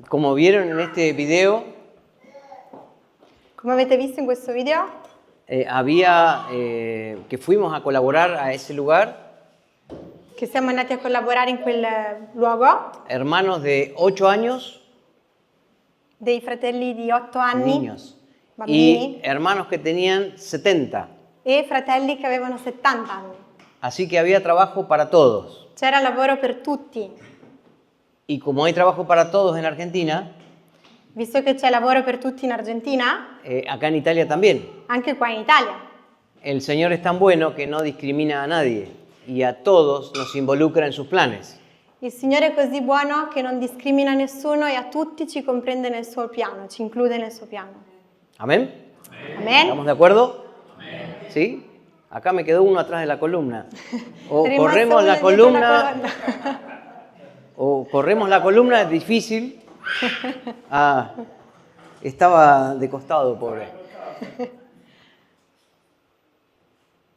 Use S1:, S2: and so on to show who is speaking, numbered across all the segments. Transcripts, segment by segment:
S1: Como vieron en este video,
S2: Come avete visto in questo video,
S1: que fuimos a colaborar a ese lugar,
S2: che siamo andati a collaborare in quel luogo,
S1: hermanos de 8 años,
S2: dei fratelli di 8 anni,
S1: niños,
S2: bambini,
S1: y hermanos que tenían 70.
S2: e fratelli che avevano 70 anni.
S1: Así que había trabajo para todos.
S2: C'era lavoro per tutti.
S1: Y como hay trabajo para todos en Argentina,
S2: Visto che c'è lavoro per tutti in Argentina,
S1: acá en Italia también.
S2: anche qua in Italia.
S1: El Señor es tan bueno que no discrimina a nadie y a todos nos involucra en sus planes.
S2: Il Signore è così buono che non discrimina nessuno e a tutti ci comprende nel suo piano, ci include nel suo piano.
S1: ¿Amén?
S2: Amen?
S1: ¿Estamos de acuerdo? ¿Sí? Acá me quedó uno atrás de la columna. O
S2: È rimasto
S1: corremos
S2: uno
S1: la
S2: dietro
S1: columna,
S2: colonna.
S1: o corremos la columna, es difícil. Ah, estaba de costado, pobre.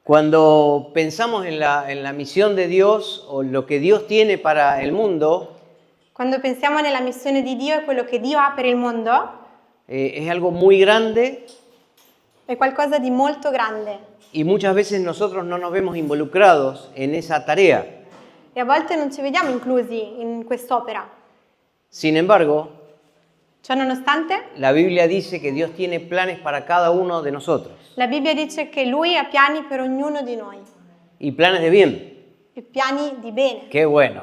S1: Cuando pensamos en la misión de Dios o lo que Dios tiene para el mundo,
S2: Quando pensiamo nella missione di Dio e quello che Dio ha per il mondo,
S1: es algo muy grande
S2: è qualcosa di molto grande
S1: y muchas veces nosotros no nos vemos involucrados en esa tarea.
S2: e a volte non ci vediamo inclusi in quest'opera.
S1: Sin embargo,
S2: Ciò nonostante,
S1: la Biblia dice que Dios tiene planes para cada uno de nosotros
S2: la Bibbia dice che Lui ha piani per ognuno di noi,
S1: y planes de bien.
S2: e piani di bene.
S1: Qué bueno.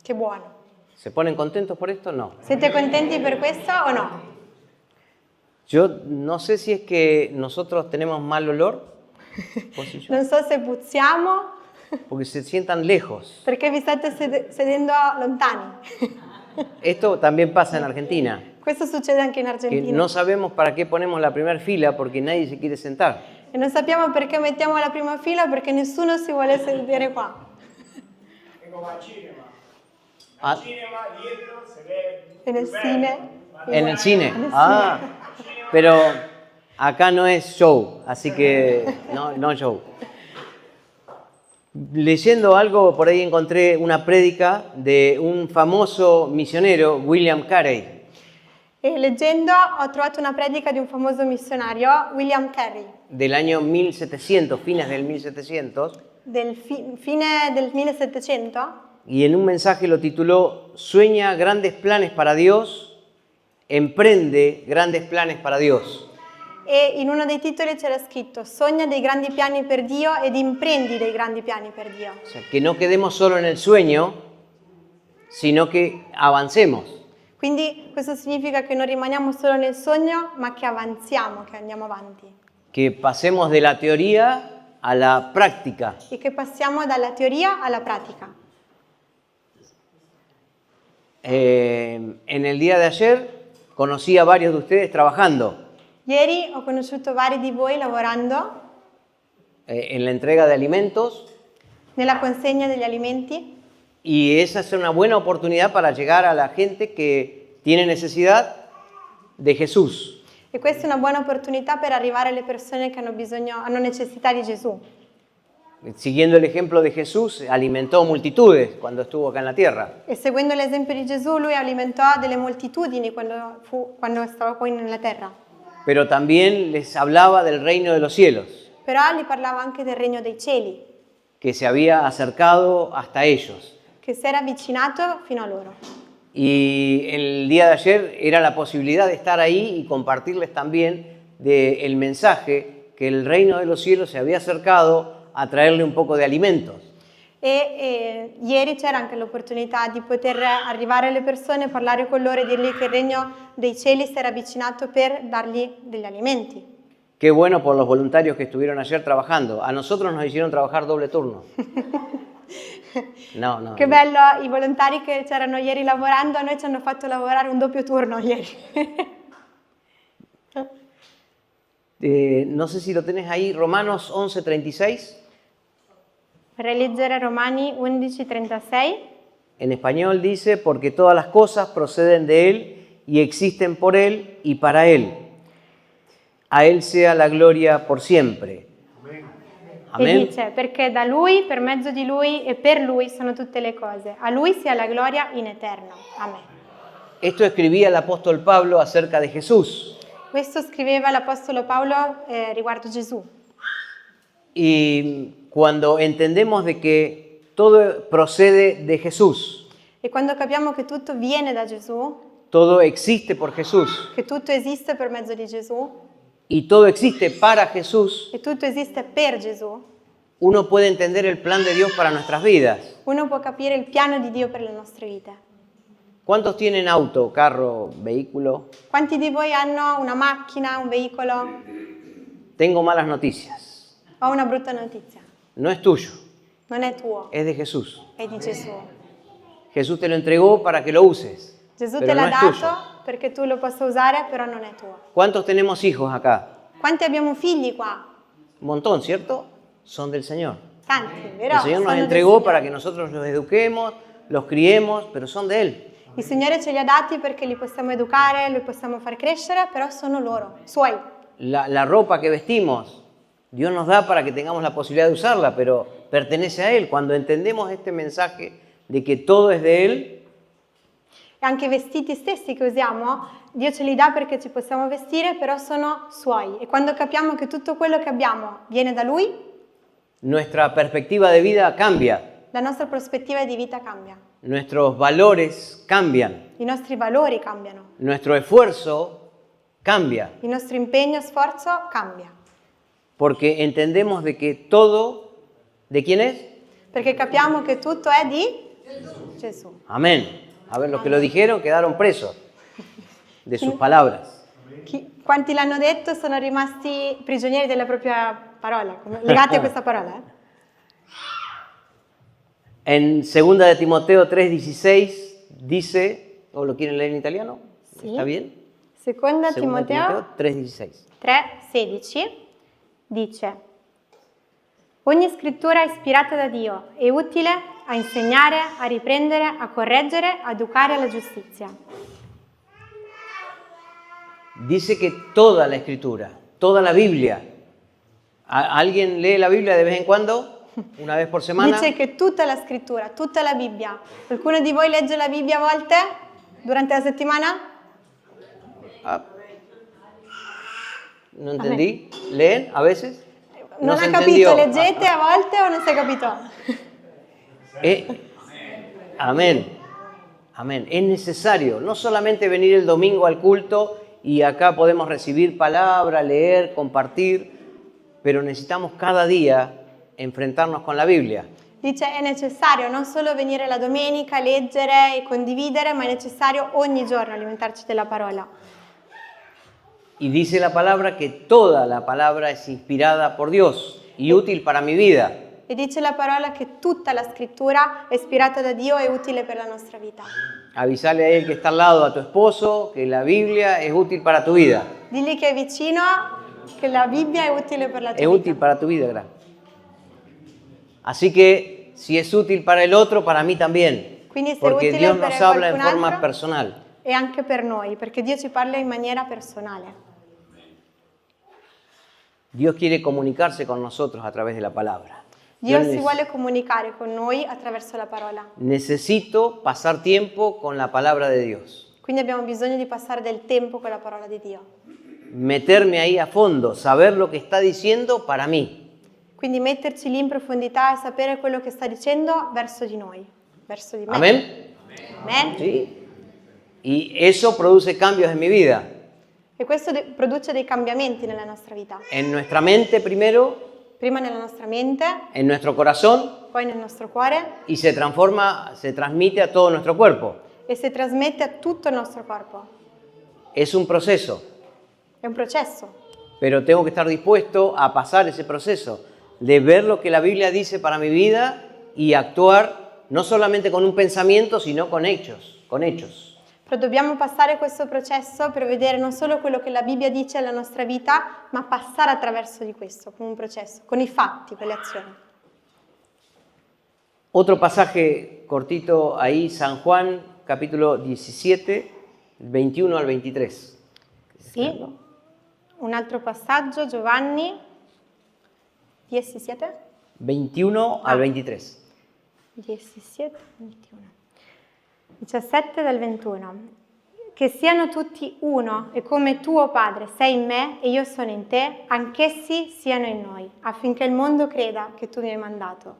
S2: Che buono.
S1: ¿Se ponen contentos por esto? No.
S2: Siete contenti per questo o no?
S1: Yo no sé si es que nosotros tenemos mal olor, vos y yo,
S2: Non so se puzziamo
S1: porque se sientan lejos.
S2: perché vi state sedendo lontani.
S1: Esto también pasa en Argentina,
S2: Questo succede anche in
S1: que
S2: Argentina.
S1: no sabemos para qué ponemos la primera fila porque nadie se quiere sentar.
S2: E non sappiamo perché mettiamo la prima fila perché nessuno si vuole sedere qua.
S3: È come al cinema.
S1: Ah,
S3: Al cinema dietro se ve
S2: En el
S3: più bello.
S2: cine.
S1: en el cine.
S2: En el
S1: Ah, pero acá no es show, así que no show. Leyendo algo, por ahí encontré una prédica de un famoso misionero, William Carey.
S2: E leggendo ho trovato una predica di un famoso missionario, William Carey,
S1: Del año 1700, fines del 1700,
S2: del fine del 1700,
S1: y en un mensaje lo tituló Sueña grandes planes para Dios, emprende grandes planes para Dios.
S2: e in uno dei titoli c'era scritto sogna dei grandi piani per Dio ed imprendi dei grandi piani per Dio.
S1: O sea, que no quedemos solo en el sueño, sino que avancemos.
S2: Quindi questo significa che non rimaniamo solo nel sogno, ma che avanziamo, che andiamo avanti
S1: Que pasemos de la teoría a la práctica.
S2: e che passiamo dalla teoria alla pratica.
S1: En el día de ayer conocí a varios de ustedes trabajando
S2: Ieri ho conosciuto vari di voi lavorando
S1: en la entrega de alimentos
S2: nella consegna degli alimenti
S1: y esa es una buena oportunidad para llegar a la gente que tiene necesidad de Jesús.
S2: e questa è una buona opportunità per arrivare alle persone che hanno necessità di Gesù.
S1: Siguiendo el ejemplo de Jesús, alimentó multitudes cuando estuvo acá en la tierra.
S2: E seguendo l'esempio di Gesù, lui alimentò delle moltitudini quando stava qui nella terra.
S1: Pero también les hablaba del reino de los cielos,
S2: Però gli parlava anche del regno dei cieli,
S1: que se había acercado hasta ellos.
S2: che si era avvicinato fino a loro.
S1: Y el día de ayer era la posibilidad de estar ahí y compartirles también del mensaje que el reino de los cielos se había acercado a traerle un poco de alimentos.
S2: Ieri c'era anche l'opportunità di poter arrivare alle persone, parlare con loro e dirgli che il regno dei cieli si era avvicinato per dargli degli alimenti.
S1: Qué bueno por los voluntarios que estuvieron ayer trabajando. A nosotros nos hicieron trabajar doble turno. No.
S2: Che bello, i volontari che c'erano ieri lavorando, a noi ci hanno fatto lavorare un doppio turno ieri.
S1: No sé si lo tenés ahí, Romanos 11:36.
S2: Vorrei leggere Romani 11:36.
S1: En español dice, porque todas las cosas proceden de Él y existen por Él y para Él. A Él sea la gloria por siempre.
S2: E
S1: Amén.
S2: dice, perché da Lui, per mezzo di Lui e per Lui sono tutte le cose. A Lui sia la gloria in eterno. Amen.
S1: Esto escribía el apóstol Pablo acerca de Jesús.
S2: Questo scriveva l'Apostolo Paolo riguardo Gesù.
S1: Y cuando entendemos de que todo procede de Jesús,
S2: E quando capiamo che tutto viene da Gesù,
S1: todo existe por Jesús
S2: che tutto esiste per mezzo di Gesù
S1: y todo existe para Jesús,
S2: e tutto esiste per Gesù,
S1: uno puede entender el plan de Dios para nuestras vidas.
S2: uno può capire il piano di Dio per le nostre vite.
S1: ¿Cuántos tienen auto, carro, vehículo?
S2: Quanti di voi hanno una macchina, un veicolo?
S1: Tengo malas noticias.
S2: Ho una brutta notizia.
S1: No es tuyo,
S2: Non è tuo,
S1: es de Jesús.
S2: è di Gesù.
S1: Jesús te lo entregó para que lo uses.
S2: Gesù
S1: pero
S2: te l'ha
S1: no es
S2: dato
S1: tuyo.
S2: perché tu lo possa usare, però non è tuo.
S1: ¿Cuántos tenemos hijos acá?
S2: Quanti abbiamo figli qua?
S1: Un montón, ¿cierto? Son del Señor.
S2: Tanti, vero?
S1: El Señor nos
S2: Sono del
S1: entregó
S2: Signore.
S1: para que nosotros los eduquemos, los criemos, pero son de Él.
S2: Il Signore ce li ha dati perché li possiamo educare, li possiamo far crescere, però sono loro, suoi.
S1: La ropa que vestimos, Dios nos da para que tengamos la posibilidad de usarla, pero pertenece a Él. Cuando entendemos este mensaje de que todo es de Él,
S2: E anche i vestiti stessi che usiamo, Dio ce li dà perché ci possiamo vestire, però sono suoi. E quando capiamo che tutto quello che abbiamo viene da Lui,
S1: nuestra perspectiva de vida cambia,
S2: la nostra prospettiva di vita cambia.
S1: nuestros valores cambian,
S2: I nostri valori cambiano.
S1: nuestro esfuerzo cambia,
S2: Il nostro impegno e sforzo cambia.
S1: porque entendemos de que todo, ¿de quién es?
S2: Perché capiamo che tutto è di Gesù.
S1: Amén. A ver, los que lo dijeron quedaron presos de sus palabras.
S2: Quanti l'hanno detto sono rimasti prigionieri della propria parola, legati a questa parola.
S1: En 2 de Timoteo 3:16 dice, ¿o lo quieren leer en italiano?
S2: Sí.
S1: ¿Está bien?
S2: Seconda
S1: 2 de
S2: Timoteo
S1: 3:16.
S2: 3,16 dice: Ogni scrittura è ispirata da Dio, è utile a insegnare, a riprendere, a correggere, a educare alla giustizia.
S1: Dice que toda la escritura, toda la Biblia. ¿Alguien lee la Biblia de vez en cuando? ¿Una vez por semana?
S2: Dice che tutta la scrittura, tutta la Bibbia. Qualcuno di voi legge la Bibbia a volte durante la settimana?
S1: Ah. No entendí. ¿Leen a veces?
S2: Non
S1: se
S2: ha capito,
S1: entendió.
S2: leggete a volte o non si è capito?
S1: Amén. Amén. Es necesario no solamente venir el domingo al culto y acá podemos recibir palabra, leer, compartir, pero necesitamos cada día enfrentarnos con la Biblia.
S2: Dice è necessario non solo venire la domenica, leggere e condividere, ma è necessario ogni giorno alimentarci della parola.
S1: Y dice la palabra que toda la palabra es inspirada por Dios y útil para mi vida.
S2: E dice la parola che tutta la scrittura è ispirata da Dio e utile per la nostra vita.
S1: Avisale a él que está al lado, a tu esposo, que la Biblia es útil para tu vida.
S2: Digli che è vicino, che la Bibbia è utile per la tua
S1: Es
S2: vita.
S1: útil para tu vida, gracias. Así que si es útil para el otro, para mí también.
S2: Quindi se è
S1: Porque
S2: utile
S1: Dios
S2: per
S1: nos habla en
S2: qualcun
S1: forma
S2: altro,
S1: personal.
S2: e anche per noi, perché Dio ci parla in maniera personale.
S1: Dios quiere comunicarse con nosotros a través de la palabra.
S2: Dio
S1: Yo
S2: si vuole comunicare con noi attraverso la parola.
S1: necesito pasar tiempo con la palabra de Dios.
S2: Quindi abbiamo bisogno di passare del tempo con la parola di Dio.
S1: Meterme ahí a fondo, saber lo que está diciendo para mí.
S2: Quindi metterci lì in profondità e sapere quello che sta dicendo verso di noi, verso di me.
S1: Amén.
S2: Amen.
S1: ¿Sí? Y eso produce cambios en mi vida.
S2: E questo produce dei cambiamenti nella nostra vita.
S1: En nuestra mente primero,
S2: Prima nella nostra mente,
S1: en nuestro corazón
S2: poi nel nostro cuore
S1: y se transforma, se transmite a todo nuestro cuerpo.
S2: e si trasmette a tutto il nostro corpo.
S1: Es un proceso,
S2: È un processo,
S1: pero tengo que estar dispuesto a pasar ese proceso de ver lo que la Biblia dice para mi vida y actuar no solamente con un pensamiento, sino con hechos, con hechos.
S2: però dobbiamo passare questo processo per vedere non solo quello che la Bibbia dice alla nostra vita, ma passare attraverso di questo, con un processo, con i fatti, con le azioni.
S1: Otro pasaje cortito ahí, San Juan, capítulo 17, 21 al 23.
S2: Sì, un altro passaggio, Giovanni 17?
S1: 21 al 23.
S2: 17, 21. 17 dal 21. che siano tutti uno e come tu, o Padre, sei in me e io sono in te, anch'essi siano in noi, affinché il mondo creda che tu mi hai mandato.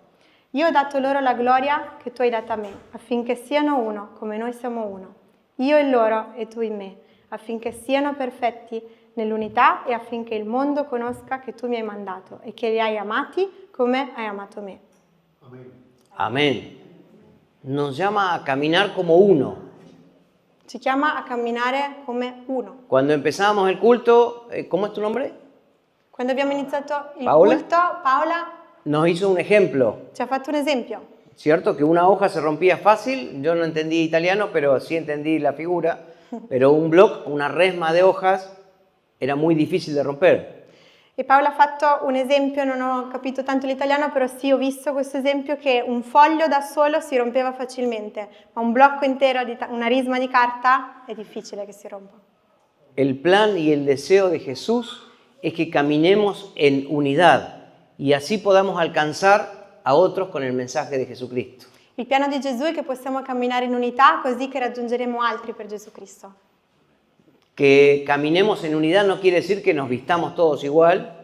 S2: Io ho dato loro la gloria che tu hai data a me, affinché siano uno come noi siamo uno. Io in loro e tu in me, affinché siano perfetti nell'unità e affinché il mondo conosca che tu mi hai mandato e che li hai amati come hai amato me.
S1: Amén. Nos llama a caminar como uno.
S2: Ci chiama a camminare come uno.
S1: Cuando empezamos el culto, ¿cómo es tu nombre?
S2: Quando abbiamo iniziato il
S1: Paola?
S2: culto, Paola
S1: Nos hizo un ejemplo,
S2: ci ha fatto un esempio.
S1: ¿cierto? Que una hoja se rompía fácil, yo no entendí italiano, pero sí entendí la figura, pero un bloc, una resma de hojas, era muy difícil de romper.
S2: E Paola ha fatto un esempio, non ho capito tanto l'italiano, però sì, ho visto questo esempio che un foglio da solo si rompeva facilmente, ma un blocco intero, una risma di carta, è difficile che si rompa.
S1: El plan y el deseo de Jesús es que caminemos en unidad y así podamos alcanzar a otros con el mensaje de Jesucristo.
S2: Il piano di Gesù è che possiamo camminare in unità così che raggiungeremo altri per Gesù Cristo.
S1: Que caminemos en unidad no quiere decir que nos vistamos todos igual,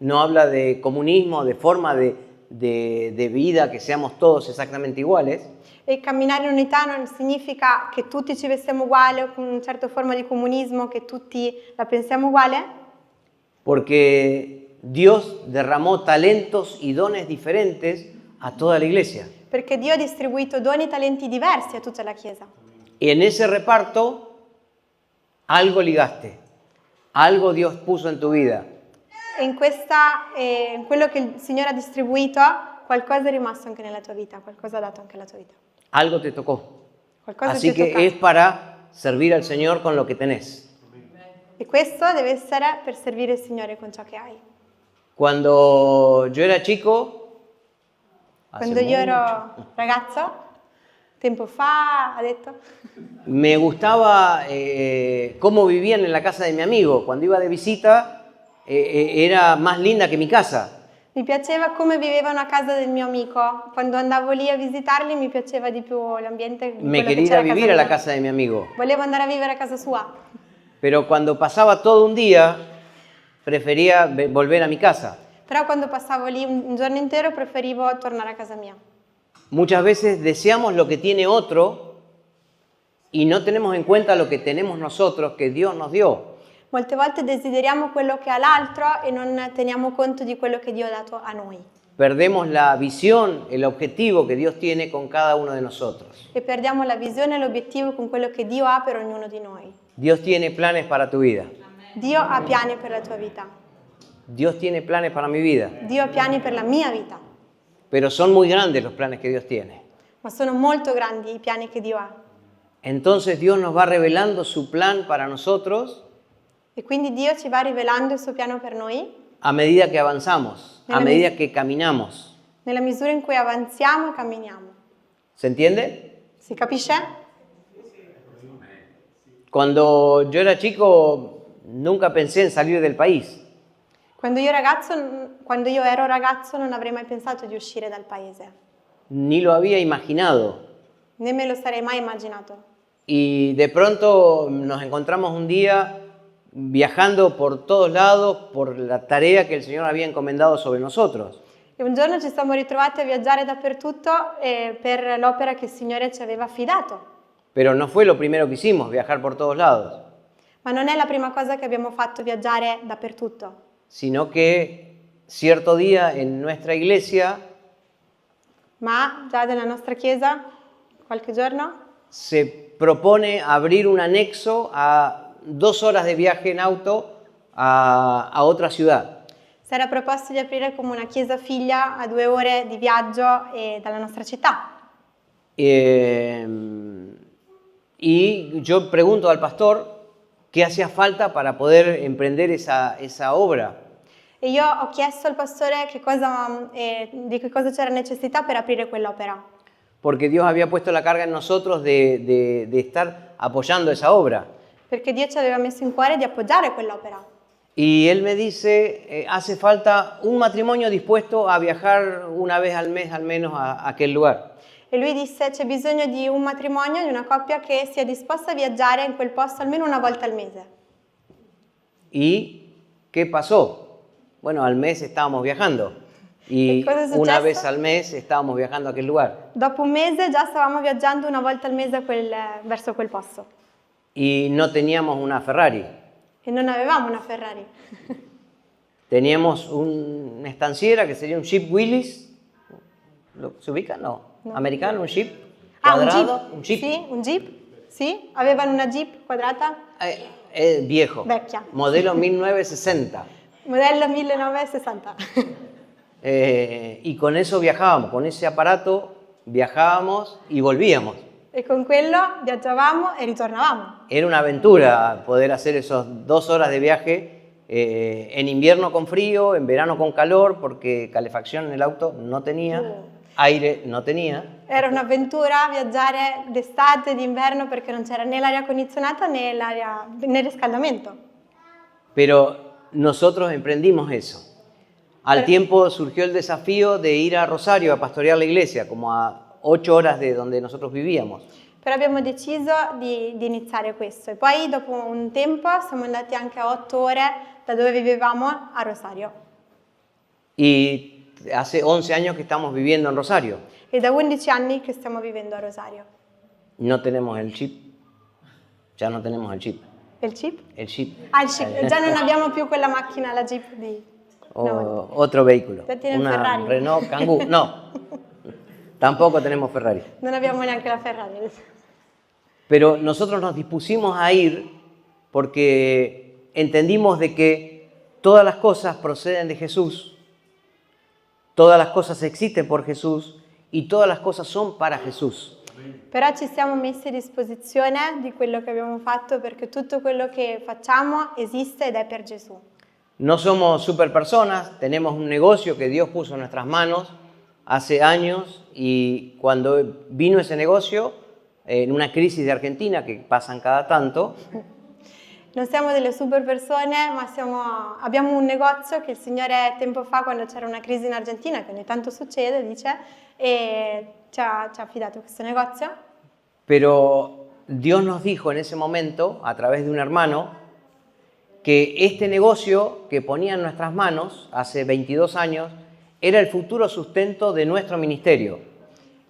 S1: no habla de comunismo, de forma de vida, que seamos todos exactamente iguales,
S2: E camminare in unità non significa che tutti ci vestiamo uguale o con una certa forma di comunismo, che tutti la pensiamo uguale,
S1: porque Dios derramó talentos y dones diferentes a toda la iglesia.
S2: perché Dio ha distribuito doni e talenti diversi a tutta la Chiesa.
S1: Y en ese reparto algo ligaste, algo Dios puso en tu vida.
S2: E in quello che il Signore ha distribuito, qualcosa è rimasto anche nella tua vita, qualcosa ha dato anche alla tua vita.
S1: Algo te tocó.
S2: Qualcosa
S1: Así
S2: ti è
S1: que
S2: toccato.
S1: es para servir al Señor con lo que tenés.
S2: E questo deve essere per servire il Signore con ciò che hai.
S1: Cuando yo era chico, hace
S2: Quando io
S1: mucho,
S2: ero ragazzo, tempo fa, ha detto,
S1: me gustaba cómo vivían en la casa de mi amigo. Cuando iba de visita, era más linda que mi casa.
S2: mi piaceva come vivevano a casa del mio amico. Quando andavo lì a visitarli mi piaceva di più l'ambiente di
S1: Me
S2: quello che
S1: quería ir
S2: c'era
S1: a
S2: a casa
S1: vivir a la
S2: mia.
S1: casa de mi amigo.
S2: Volevo andare a vivere a casa sua.
S1: Pero cuando pasaba todo un día, prefería volver a mi casa.
S2: Però quando passavo lì un giorno intero preferivo tornare a casa mia.
S1: Muchas veces deseamos lo que tiene otro y no tenemos en cuenta lo que tenemos nosotros, que Dios nos dio.
S2: Molte volte desideriamo quello che ha l'altro e non teniamo conto di quello che Dio ha dato a noi.
S1: Perdemos la visión, el objetivo que Dios tiene con cada uno de nosotros.
S2: E perdiamo la visione e l'obiettivo con quello che Dio ha per ognuno di noi.
S1: Dios tiene planes para tu vida.
S2: Dio ha piani per la tua vita.
S1: Dios tiene planes para mi vida.
S2: Dio ha piani per la mia vita.
S1: Pero son muy grandes los planes que Dios tiene.
S2: Ma sono molto grandi i piani che Dio ha.
S1: Entonces Dios nos va revelando su plan para nosotros
S2: E quindi Dio ci va rivelando il suo piano per noi
S1: a medida que avanzamos, a
S2: Nella
S1: medida que caminamos.
S2: nella misura in cui avanziamo e camminiamo.
S1: ¿Se entiende?
S2: Si capisce?
S1: Cuando yo era chico, nunca pensé en salir del país.
S2: Quando io ero ragazzo non avrei mai pensato di uscire dal paese.
S1: Ni lo había imaginado.
S2: Né me lo sarei mai immaginato.
S1: Y de pronto nos encontramos un día viajando por todos lados por la tarea que el Señor había encomendado sobre nosotros.
S2: E un giorno ci siamo ritrovati a viaggiare dappertutto per l'opera che il Signore ci aveva affidato.
S1: Pero no fue lo primero que hicimos, viajar por todos lados,
S2: Ma non è la prima cosa che abbiamo fatto viaggiare dappertutto,
S1: sino que cierto día en nuestra iglesia
S2: ma già nella nostra chiesa, qualche giorno,
S1: se propone abrir un anexo a 2 horas de viaje en auto a otra ciudad.
S2: si era proposto di aprire come una chiesa figlia a 2 ore di viaggio dalla nostra città.
S1: Y yo pregunto al pastor qué hacía falta para poder emprender esa obra.
S2: E io ho chiesto al pastore di che cosa c'era necessità per aprire quell'opera,
S1: Porque Dios había puesto la carga en nosotros de estar apoyando esa obra.
S2: perché Dio ci aveva messo in cuore di appoggiare quell'opera.
S1: Y él me dice, hace falta un matrimonio dispuesto a viajar una vez al mes al menos a aquel lugar.
S2: E lui disse c'è bisogno di un matrimonio, di una coppia che sia disposta a viaggiare in quel posto almeno una volta al mese.
S1: ¿Y qué pasó? Bueno, al mes estábamos viajando y
S2: ¿Y cosa è
S1: una
S2: successo?
S1: vez al mes estábamos viajando a aquel lugar.
S2: Dopo un mese già stavamo viaggiando una volta al mese verso quel posto.
S1: Y no teníamos una Ferrari,
S2: E non avevamo una Ferrari.
S1: teníamos una estanciera que sería un Jeep Willys. ¿Se ubica? No.
S2: No.
S1: ¿Americano? ¿Un Jeep?
S2: Ah, un
S1: ¿Cuadrado?
S2: Jeep?
S1: ¿Un Jeep?
S2: Sì, un Jeep. Sì, avevano una Jeep quadrata,
S1: Viejo.
S2: Vecchia.
S1: Modelo 1960.
S2: modello 1960.
S1: Y con eso viajábamos, con ese aparato viajábamos y volvíamos.
S2: E con quello viaggiavamo e ritornavamo.
S1: Era una aventura poder hacer esos 2 horas de viaje en invierno con frío, en verano con calor, porque calefacción en el auto no tenía, aire no tenía.
S2: Era un'avventura viaggiare d'estate, d'inverno, perché non c'era né l'aria condizionata né né il riscaldamento.
S1: Pero nosotros emprendimos eso. Al tiempo surgió el desafío de ir a Rosario a pastorear la iglesia, como a 8 horas de donde nosotros vivíamos.
S2: Però abbiamo deciso di iniziare questo. E poi dopo un tempo siamo andati anche a 8 ore da dove vivevamo a Rosario.
S1: Y hace 11 años que estamos viviendo en Rosario.
S2: E da 11 anni che stiamo vivendo a Rosario.
S1: No tenemos el chip. Ya no tenemos el chip.
S2: E il chip?
S1: El chip.
S2: Ah, il chip. Già non abbiamo più quella macchina, la Jeep di... no.
S1: Otro vehículo.
S2: Ya tienen
S1: Una
S2: Ferrari.
S1: Renault Kangoo. No. Tampoco tenemos Ferrari.
S2: Non abbiamo neanche la Ferrari.
S1: Pero nosotros nos dispusimos a ir porque entendimos de que todas las cosas proceden de Jesús, todas las cosas existen por Jesús y todas las cosas son para Jesús.
S2: Però ci siamo messi a disposizione di quello che abbiamo fatto perché tutto quello che facciamo esiste ed è per Gesù.
S1: No somos super personas, tenemos un negocio que Dios puso en nuestras manos hace años y cuando vino ese negocio, en una crisis de Argentina que pasan cada tanto,
S2: Non siamo delle super persone, ma abbiamo un negozio che il Signore tempo fa, quando c'era una crisi in Argentina, che ogni tanto succede, dice, e ci ha affidato questo negozio.
S1: pero Dios nos dijo en ese momento, a través de un hermano, que este negocio que ponía en nuestras manos hace 22 años era el futuro sustento de nuestro ministerio.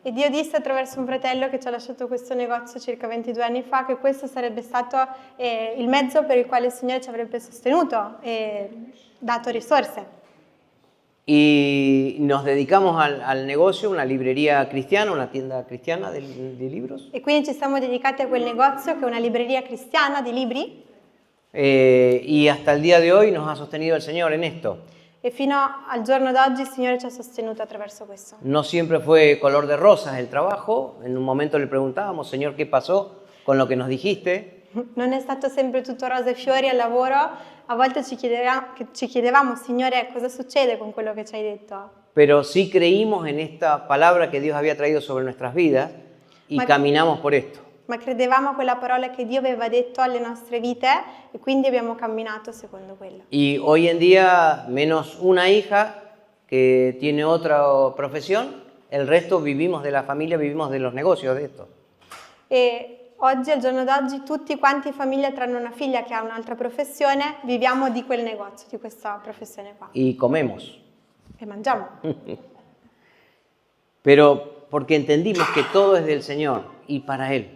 S2: E Dio disse attraverso un fratello che ci ha lasciato questo negozio circa 22 anni fa che questo sarebbe stato il mezzo per il quale il Signore ci avrebbe sostenuto e dato risorse.
S1: Y nos dedicamos al negocio, una librería cristiana, una tienda cristiana de libros.
S2: E quindi ci siamo dedicati a quel negozio che è una libreria cristiana di libri
S1: Y hasta el día de hoy nos ha sostenido el Señor en esto.
S2: e fino al giorno d'oggi il Signore ci ha sostenuto attraverso questo.
S1: No siempre fue color de rosas el trabajo. En un momento le preguntábamos, Señor, ¿qué pasó con lo que nos dijiste?
S2: Non è stato sempre tutto rose e fiori al lavoro, a volte ci chiedevamo, Signore, cosa succede con quello che ci hai detto?
S1: Pero sí creímos en esta palabra que Dios había traído sobre nuestras vidas y caminamos por esto.
S2: Ma credevamo a quella parola che Dio aveva detto alle nostre vite e quindi abbiamo camminato secondo quello.
S1: Y hoy en día, menos una hija que tiene otra profesión, el resto vivimos de la familia, vivimos de los negocios de esto.
S2: E oggi, al giorno d'oggi, tutti quanti in famiglia, tranne una figlia che ha un'altra professione, viviamo di quel negozio, di questa professione qua.
S1: Y comemos.
S2: E mangiamo.
S1: Pero porque entendimos que todo es del Señor y para Él.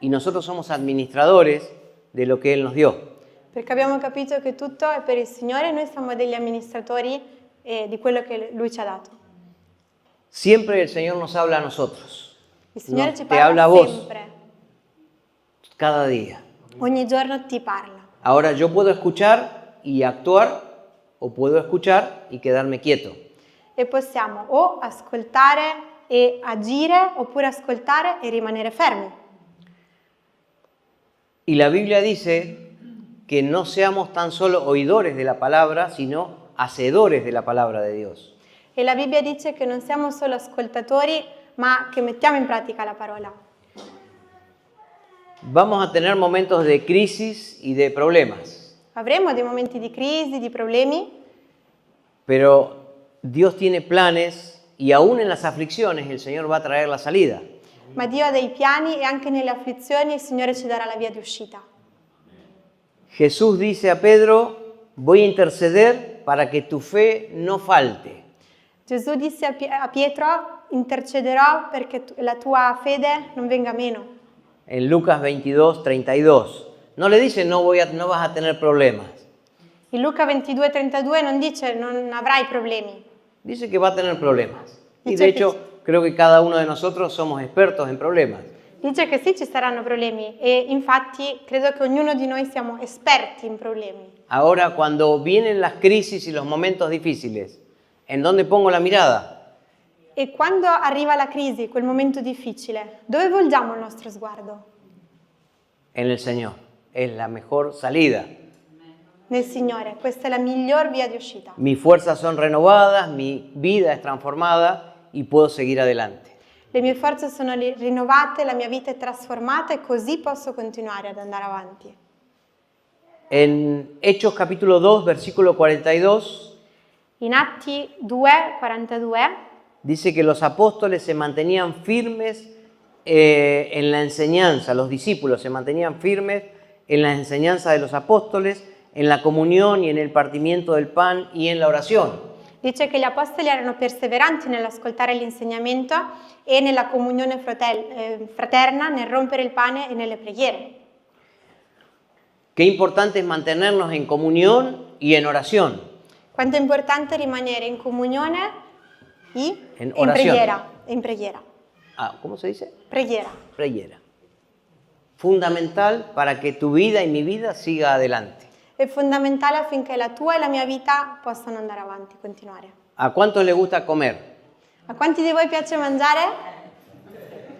S1: Y nosotros somos administradores de lo que Él nos dio.
S2: Perché abbiamo capito che tutto è per il Signore e noi siamo degli amministratori di quello che Lui ci ha dato.
S1: Siempre el Señor nos habla a nosotros.
S2: Il Signore
S1: No,
S2: ci
S1: te habla a
S2: parla
S1: vos
S2: sempre,
S1: cada día.
S2: ogni giorno ti parla.
S1: Ahora yo puedo escuchar y actuar o puedo escuchar y quedarme quieto.
S2: E possiamo o ascoltare e agire oppure ascoltare e rimanere fermi.
S1: Y la Biblia dice que no seamos tan solo oidores de la palabra, sino hacedores de la palabra de Dios.
S2: E la Bibbia dice che non siamo solo ascoltatori, ma che mettiamo in pratica la parola.
S1: Vamos a tener momentos de crisis y de problemas,
S2: Avremo dei momenti di crisi, di problemi,
S1: pero Dios tiene planes y aún en las aflicciones el Señor va a traer la salida.
S2: Ma Dio ha dei piani e anche nelle afflizioni il Signore ci darà la via di uscita.
S1: Jesús dice a Pedro, voy a interceder para que tu fe no falte.
S2: Gesù disse a Pietro, intercederò perché la tua fede non venga meno.
S1: En Lucas 22, 32. No le dice no vas a tener problemas.
S2: In Luca 22:32 non dice non avrai problemi.
S1: Dice que va a tener problemas. Y
S2: Dice
S1: de
S2: que
S1: hecho, creo que cada uno de nosotros somos expertos en problemas.
S2: Dice che sì, ci saranno problemi e infatti credo che ognuno di noi siamo esperti in problemi.
S1: Ahora, cuando vienen las crisis y los momentos difíciles, ¿en dónde pongo la mirada?
S2: E quando arriva la crisi, quel momento difficile, dove volgiamo il nostro sguardo?
S1: En el Señor. Es la mejor salida.
S2: Nel Signore, questa è la miglior via di uscita.
S1: Mis fuerzas son renovadas, mi vida es transformada y puedo seguir adelante.
S2: Le mie forze sono rinnovate, la mia vita è trasformata e così posso continuare ad andare avanti.
S1: En Hechos capítulo 2, versículo 42,
S2: In Atti 2:42
S1: dice que los apóstoles se mantenían firmes en la enseñanza, los discípulos se mantenían firmes en la enseñanza de los apóstoles, en la comunión y en el partimiento del pan y en la oración.
S2: dice che gli apostoli erano perseveranti nell'ascoltare l'insegnamento e nella comunione fraterna, nel rompere il pane e nelle preghiere.
S1: Qué importante es mantenernos en comunión y en oración.
S2: Quanto è importante rimanere in comunione e
S1: In
S2: in
S1: orazione.
S2: preghiera. In preghiera.
S1: Ah, ¿cómo se dice?
S2: Preghiera.
S1: Preghiera. Fundamental para que tu vida y mi vida siga adelante.
S2: È fondamentale affinché la tua e la mia vita possano andare avanti, continuare.
S1: ¿A cuántos les gusta comer?
S2: A quanti di voi piace mangiare?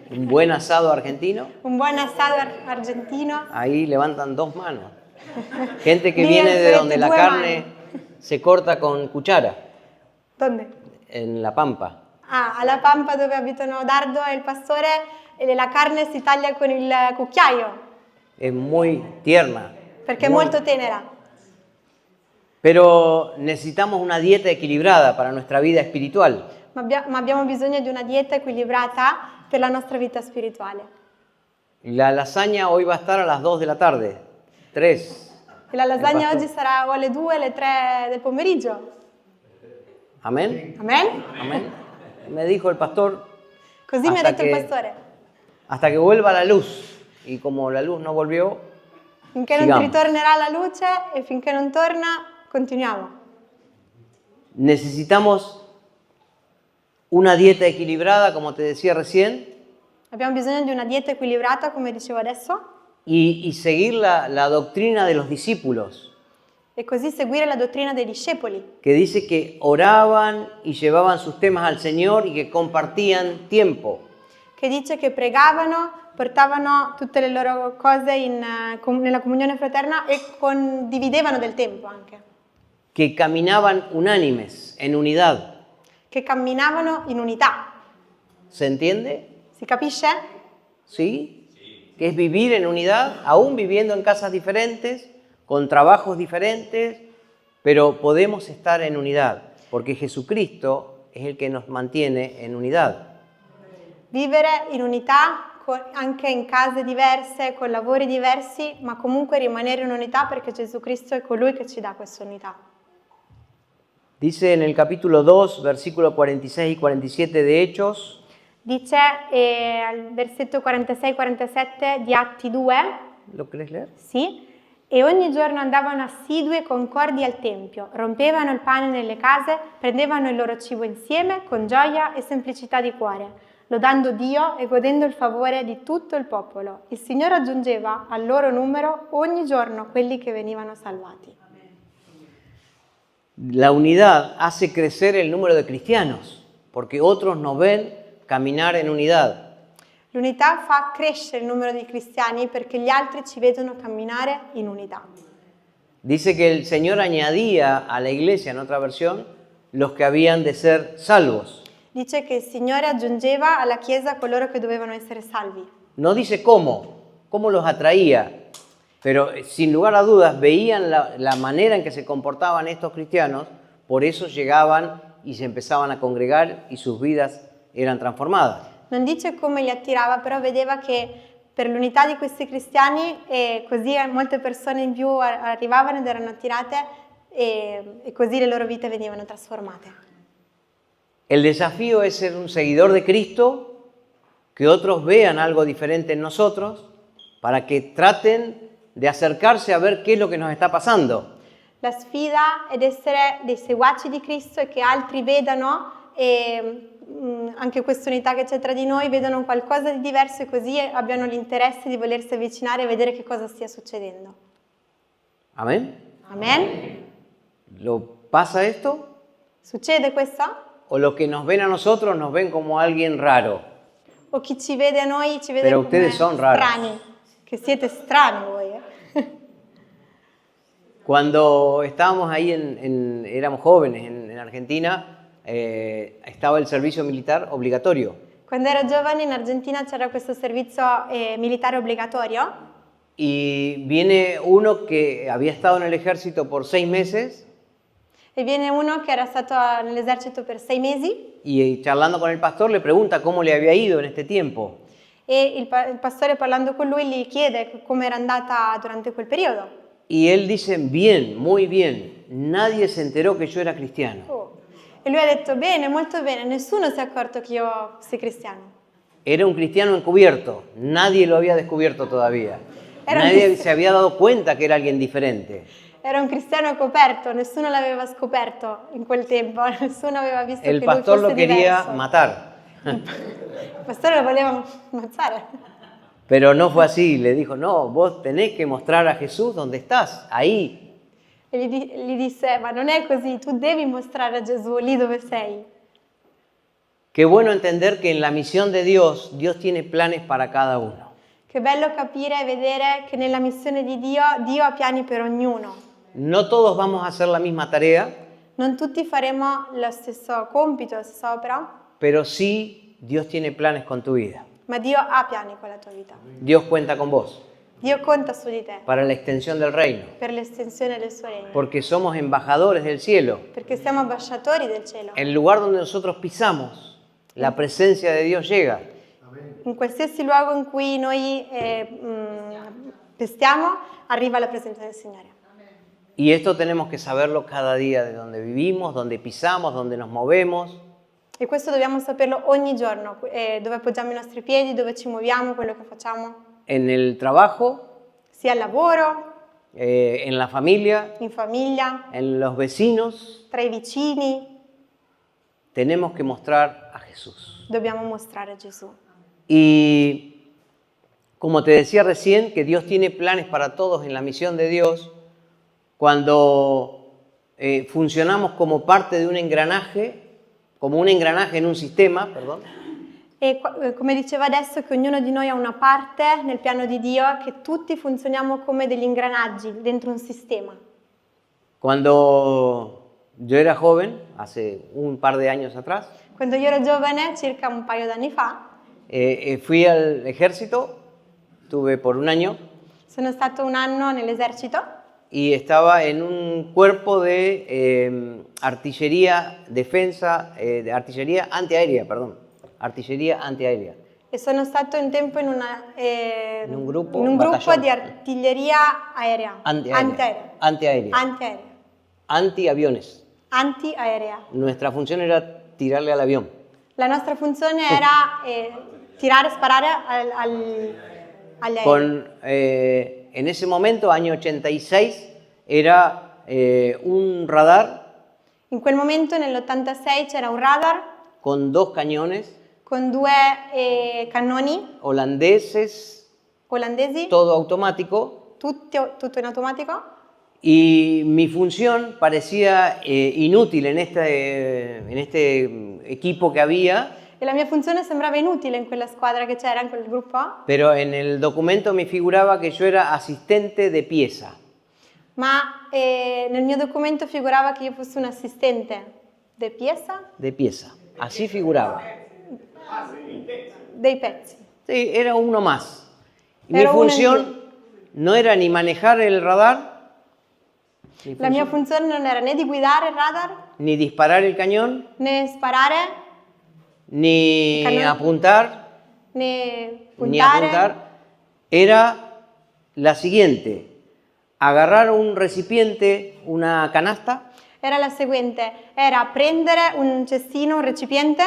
S1: Un buen asado argentino.
S2: Un buon assado argentino?
S1: Ahí levantan dos manos. Gente que
S2: Bien,
S1: viene de
S2: frente,
S1: donde la
S2: due
S1: carne se corta con cuchara,
S2: Dove?
S1: en La Pampa.
S2: Ah, alla Pampa dove abitano Dardo e il pastore, e la carne si taglia con il cucchiaio,
S1: Es muy tierna.
S2: perché è
S1: muy-
S2: molto tenera.
S1: Pero necesitamos una dieta equilibrada para nuestra vida espiritual.
S2: Ma abbiamo bisogno di una dieta equilibrata per la nostra vita spirituale.
S1: La lasaña hoy va a estar a las 2 de la tarde. 3.
S2: E la lasagna
S1: pastor.
S2: oggi sarà o alle 2 o alle 3 del pomeriggio.
S1: Amén.
S2: Amen?
S1: Amén. Me dijo el pastor,
S2: Così mi ha
S1: Hasta
S2: detto il
S1: che-
S2: pastore.
S1: hasta que vuelva la luz. Y como la luz no volvió,
S2: Finché non
S1: sigamos.
S2: ritornerà la luce e finché non torna, continuiamo.
S1: Necesitamos una dieta equilibrada, como te decía recién,
S2: Abbiamo bisogno di una dieta equilibrata, come dicevo adesso,
S1: y seguir la doctrina de los discípulos,
S2: e così seguire la dottrina dei discepoli,
S1: que dice que oraban y llevaban sus temas al Señor y que compartían tiempo.
S2: che dice che pregavano, portavano tutte le loro cose nella comunione fraterna e condividevano del tempo anche,
S1: Que caminaban unánimes, en unidad.
S2: che camminavano in unità.
S1: ¿Se entiende?
S2: Si capisce?
S1: ¿Sí? Que es vivir en unidad, aún viviendo en casas diferentes, con trabajos diferentes, pero podemos estar en unidad, porque Jesucristo es el que nos mantiene en unidad.
S2: Vivere in unità anche in case diverse, con lavori diversi, ma comunque rimanere in unità perché Gesù Cristo è colui che ci dà questa unità.
S1: Dice en el capítulo 2, versículos 46 y 47 de Hechos,
S2: Dice al versetto 46-47 di Atti 2,
S1: ¿lo querés leer?
S2: sì, e ogni giorno andavano assidui e concordi al Tempio, rompevano il pane nelle case, prendevano il loro cibo insieme con gioia e semplicità di cuore, lodando Dio e godendo il favore di tutto il popolo. Il Signore aggiungeva al loro numero ogni giorno quelli che venivano salvati.
S1: La unidad hace crecer el número de cristianos, porque otros nos ven caminar en unidad.
S2: L'unità fa crescere il numero di cristiani perché gli altri ci vedono camminare in unità.
S1: Dice que el Señor añadía a la iglesia, en otra versión, los que habían de ser salvos.
S2: Dice che il Signore aggiungeva alla Chiesa coloro che dovevano essere salvi.
S1: No dice cómo los atraía, pero sin lugar a dudas veían la manera en que se comportaban estos cristianos, por eso llegaban y se empezaban a congregar y sus vidas eran transformadas.
S2: Non dice come li attirava, però vedeva che per l'unità di questi cristiani così molte persone in più arrivavano ed erano attirate e così le loro vite venivano trasformate.
S1: El desafío es ser un seguidor de Cristo, que otros vean algo diferente en nosotros, para que traten de acercarse a ver qué es lo que nos está pasando.
S2: La sfida è essere dei seguaci di Cristo e che altri vedano anche questa unità che c'è tra di noi, vedano qualcosa di diverso e così abbiano l'interesse di volersi avvicinare e vedere che cosa stia succedendo.
S1: ¿Amén?
S2: Amen?
S1: ¿Lo pasa esto?
S2: Succede questo?
S1: ¿O los que nos ven a nosotros nos ven como alguien raro?
S2: O chi ci vede a noi ci vede
S1: Pero
S2: come
S1: ustedes son raros.
S2: strani, che siete strani voi.
S1: Cuando estábamos ahí, éramos jóvenes en Argentina, estaba el servicio militar obligatorio.
S2: Quando ero giovane in Argentina c'era questo servizio militare obbligatorio
S1: Y viene uno que había estado en el ejército por 6 meses
S2: e viene uno che era stato nell'esercito per 6 mesi
S1: y charlando con el pastor le pregunta cómo le había ido en este tiempo.
S2: e il pastore parlando con lui gli chiede come era andata durante quel periodo.
S1: Y él dice, bien, muy bien, nadie se enteró que yo era cristiano.
S2: E lui ha detto, bene, molto bene, nessuno si è accorto che io sia cristiano.
S1: Era un cristiano encubierto, nadie lo había descubierto todavía.
S2: Era un
S1: Nadie
S2: cristiano.
S1: se había dado cuenta que era alguien diferente.
S2: Era un cristiano coperto, nessuno l'aveva scoperto in quel tempo, nessuno aveva visto
S1: El
S2: che lui
S1: pastor
S2: fosse
S1: lo quería
S2: diverso.
S1: matar,
S2: Il pastore lo voleva ammazzare.
S1: pero no fue así. Le dijo, no, vos tenés que mostrar a Jesús donde estás, ahí.
S2: E gli disse, ma non è così, tu devi mostrare a Gesù lì dove sei.
S1: Qué bueno entender que en la misión de Dios, Dios tiene planes para cada uno.
S2: Che bello capire e vedere che nella missione di Dio, Dio ha piani per ognuno.
S1: No todos vamos a hacer la misma tarea,
S2: Non tutti faremo lo stesso compito, la stessa opera,
S1: pero sí Dios tiene planes con tu vida.
S2: ma Dio ha piani con la tua vita.
S1: Dios cuenta con vos
S2: Dio conta su di te
S1: para la extensión del reino,
S2: per l'estensione del suo regno,
S1: porque somos embajadores del cielo.
S2: perché siamo ambasciatori del cielo.
S1: El lugar donde nosotros pisamos, la presencia de Dios llega.
S2: In qualsiasi luogo in cui noi pestiamo, arriva la presenza del Signore.
S1: Y esto tenemos que saberlo cada día, de donde vivimos, donde pisamos, donde nos movemos.
S2: E questo dobbiamo saperlo ogni giorno, dove appoggiamo i nostri piedi, dove ci muoviamo, quello che facciamo,
S1: En el trabajo,
S2: sia al lavoro,
S1: en la familia,
S2: in famiglia,
S1: en los vecinos.
S2: tra i vicini,
S1: Tenemos que mostrar a Jesús.
S2: dobbiamo mostrare a Gesù.
S1: Y como te decía recién, que Dios tiene planes para todos en la misión de Dios, cuando funcionamos como parte de un engranaje, como un engranaje en un sistema, perdón,
S2: E come diceva adesso, che ognuno di noi ha una parte nel piano di Dio, che tutti funzioniamo come degli ingranaggi dentro un sistema.
S1: cuando yo era joven, hace un par de años atrás,
S2: Quando io ero giovane, circa un paio d'anni fa,
S1: fui al ejército, tuve por un año,
S2: sono stato un anno nell'esercito
S1: y estaba en un cuerpo de artillería, defensa, de artillería antiaérea, perdón, artillería antiaérea.
S2: e sono stato un tempo in un
S1: gruppo,
S2: in un gruppo
S1: battaglione.
S2: di artiglieria aerea.
S1: Antiaérea.
S2: Antiaerea.
S1: Antiaviones.
S2: Antiaerea.
S1: Nuestra función era tirarle al avión.
S2: La nostra funzione era tirare, sparare agli aerei.
S1: En ese momento, año 86, era un radar
S2: In quel momento, nell'86, c'era un radar
S1: con 2 cañones
S2: con 2 cannoni
S1: holandeses,
S2: olandesi,
S1: todo automático,
S2: tutto in automatico.
S1: y mi función parecía inútil en este equipo que había,
S2: E la mia funzione sembrava inutile in quella squadra che c'era, in quel gruppo,
S1: pero en el documento me figuraba que yo era asistente de pieza.
S2: ma nel mio documento figurava che io fossi un assistente de pieza,
S1: De pieza, así figuraba.
S2: dei pezzi.
S1: Sí, era uno más. Y mi
S2: Era uno en
S1: función no era ni manejar el radar,
S2: La mia funzione non era né di guidare il radar,
S1: ni disparar el cañón,
S2: né sparare,
S1: ni
S2: Cañón.
S1: apuntar,
S2: né
S1: ni
S2: puntare.
S1: apuntar, era la siguiente: agarrar un recipiente, una canasta,
S2: Era la seguente, era prendere un cestino, un recipiente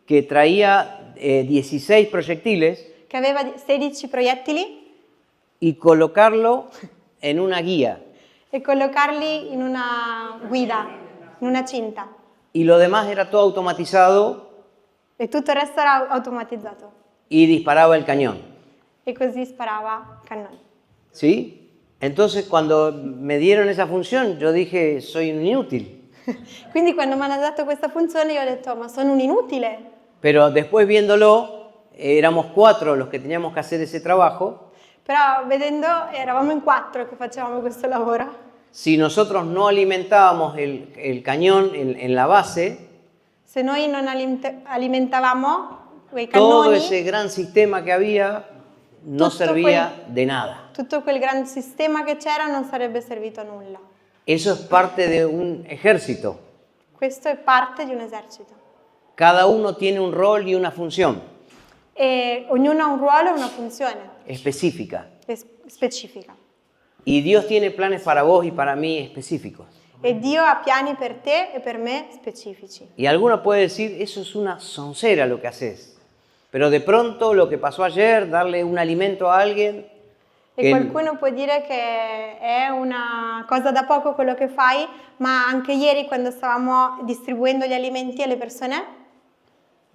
S1: que traía 16 proyectiles
S2: che aveva 16 proiettili
S1: y colocarlo en una guía.
S2: e collocarli in una guida, in una cinta.
S1: Y lo demás era todo automatizado
S2: E tutto il resto era automatizzato.
S1: y disparaba el cañón.
S2: E così sparava il cannone.
S1: ¿Sí? Entonces, cuando me dieron esa función, yo dije, soy un inútil.
S2: Quindi quando mi hanno dato questa funzione io ho detto, ma sono un inutile.
S1: Pero después viéndolo, éramos 4 los que teníamos que hacer ese trabajo.
S2: Però vedendo, eravamo in 4 che facevamo questo lavoro.
S1: Si nosotros no alimentábamos el cañón en la base,
S2: Se noi non alimentavamo quei
S1: todo
S2: cannoni,
S1: ese gran sistema que había no
S2: Tutto
S1: servía de nada.
S2: tutto quel gran sistema che c'era non sarebbe servito a nulla.
S1: Eso es parte de un ejército.
S2: Questo è parte di un esercito.
S1: Cada uno tiene un rol y una función
S2: E ognuno ha un ruolo e una funzione
S1: específica.
S2: specifica.
S1: Y Dios tiene planes para vos y para mí específicos.
S2: E Dio ha piani per te e per me specifici.
S1: Y alguno puede decir, eso es una soncera lo que haces. Pero de pronto lo que pasó ayer, darle un alimento a alguien,
S2: E
S1: che
S2: qualcuno può dire che è una cosa da poco quello che fai, ma anche ieri quando stavamo distribuendo gli alimenti alle persone,